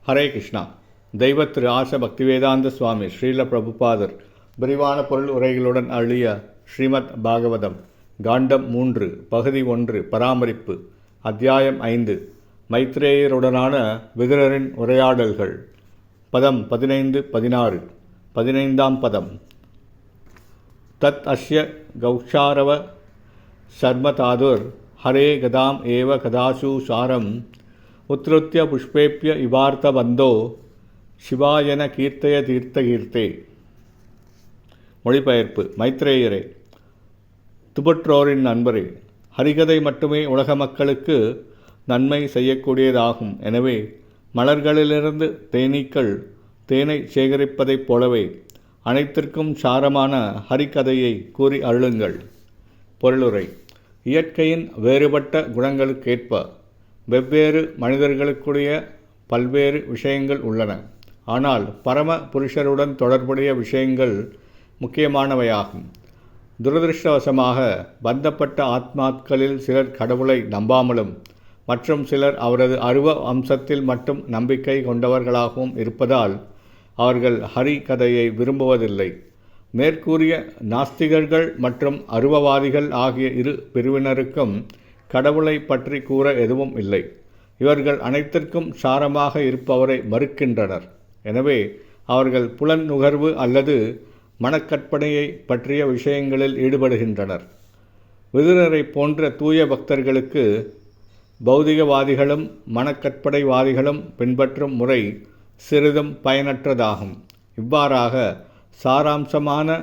ஹரே கிருஷ்ணா. தெய்வ திரு ஆச பக்திவேதாந்த சுவாமி ஸ்ரீல பிரபுபாதர் விரிவான பொருள் உரைகளுடன் அழிய ஸ்ரீமத் பாகவதம் காண்டம் 3 பகுதி 1 பராமரிப்பு அத்தியாயம் 5 மைத்ரேயருடனான விதுரரின் உரையாடல்கள் பதம் 15-16. 15ஆம் பதம். தத் அஸ்ய கௌஷாரவ சர்மதாதுர் ஹரே கதாம் ஏவ கதாசு சாரம் உத்ருத்ய புஷ்பேப்ய இவார்த்த பந்தோ சிவாயன கீர்த்தய தீர்த்த கீர்த்தே. மொழிபெயர்ப்பு. மைத்ரேயரே, துபற்றோரின் நண்பரே, ஹரிகதை மட்டுமே உலக மக்களுக்கு நன்மை செய்யக்கூடியதாகும். எனவே மலர்களிலிருந்து தேனீக்கள் தேனை சேகரிப்பதைப் போலவே அனைத்திற்கும் சாரமான ஹரிகதையை கூறி அருளுங்கள். பொருளுரை. இயற்கையின் வேறுபட்ட குணங்களுக்கேற்ப வெவ்வேறு மனிதர்களுக்குடைய பல்வேறு விஷயங்கள் உள்ளன. ஆனால் பரம புருஷருடன் தொடர்புடைய விஷயங்கள் முக்கியமானவையாகும். துரதிருஷ்டவசமாக பந்தப்பட்ட ஆத்மாக்களில் சிலர் கடவுளை நம்பாமலும் மற்றும் சிலர் அவரது அருவ அம்சத்தில் மட்டும் நம்பிக்கை கொண்டவர்களாகவும் இருப்பதால் அவர்கள் ஹரி கதையை விரும்புவதில்லை. மேற்கூறிய நாஸ்திகர்கள் மற்றும் அருவவாதிகள் ஆகிய இரு பிரிவினருக்கும் கடவுளை பற்றி கூற எதுவும் இல்லை. இவர்கள் அனைத்திற்கும் சாரமாக இருப்பவரை மறுக்கின்றனர். எனவே அவர்கள் புலன் நுகர்வு அல்லது மனக்கற்பனையை பற்றிய விஷயங்களில் ஈடுபடுகின்றனர். விதுரரை போன்ற தூய பக்தர்களுக்கு பௌதிகவாதிகளும் மனக்கற்பனைவாதிகளும் பின்பற்றும் முறை சிறிதும் பயனற்றதாகும். இவ்வாறாக சாராம்சமான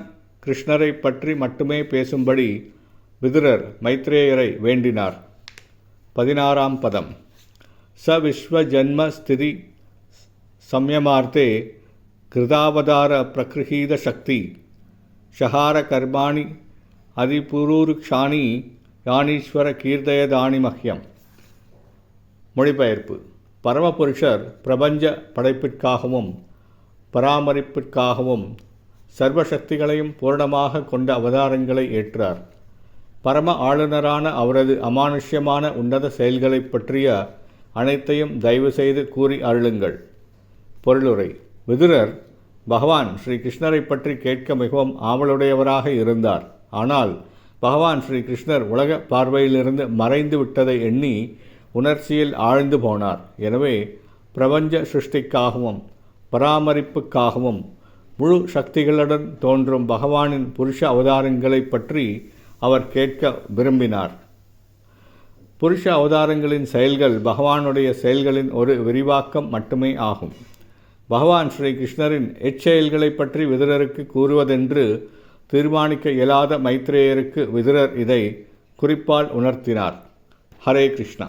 கிருஷ்ணரை பற்றி மட்டுமே பேசும்படி விதுரர் மைத்ரேயரை வேண்டினார். 16ஆம் பதம். ச விஸ்வ ஜன்ம ஸ்திதி சம்யமார்த்தே கிருதாவதார பிரகிருஹீத சக்தி ஷஹார கர்மாணி அதிபுரூருக்ஷாணி யானீஸ்வர கீர்த்தயதானி மஹ்யம். மொழிபெயர்ப்பு. பரமபுருஷர் பிரபஞ்ச படைப்பிற்காகவும் பராமரிப்பிற்காகவும் சர்வசக்திகளையும் பூரணமாக கொண்ட அவதாரங்களை ஏற்றார். பரம ஆளுநரான அவரது அமானுஷ்யமான உன்னத செயல்களை பற்றிய அனைத்தையும் தயவு செய்து கூறி அருளுங்கள். பொருளுரை. விதுரர் பகவான் ஸ்ரீ கிருஷ்ணரை பற்றி கேட்க மிகவும் ஆவலுடையவராக இருந்தார். ஆனால் பகவான் ஸ்ரீ கிருஷ்ணர் உலக பார்வையிலிருந்து மறைந்து விட்டதை எண்ணி உணர்ச்சியில் ஆழ்ந்து போனார். எனவே பிரபஞ்ச சிருஷ்டிக்காகவும் பராமரிப்புக்காகவும் முழு சக்திகளுடன் தோன்றும் பகவானின் புருஷ அவதாரங்களை பற்றி அவர் கேட்க விரும்பினார். புருஷ அவதாரங்களின் செயல்கள் பகவானுடைய செயல்களின் ஒரு விரிவாக்கம் மட்டுமே ஆகும். பகவான் ஸ்ரீ கிருஷ்ணரின் எச்செயல்களை பற்றி விதுரருக்கு கூறுவதென்று தீர்மானிக்க இயலாத மைத்ரேயருக்கு விதுரர் இதை குறிப்பால் உணர்த்தினார். ஹரே கிருஷ்ணா.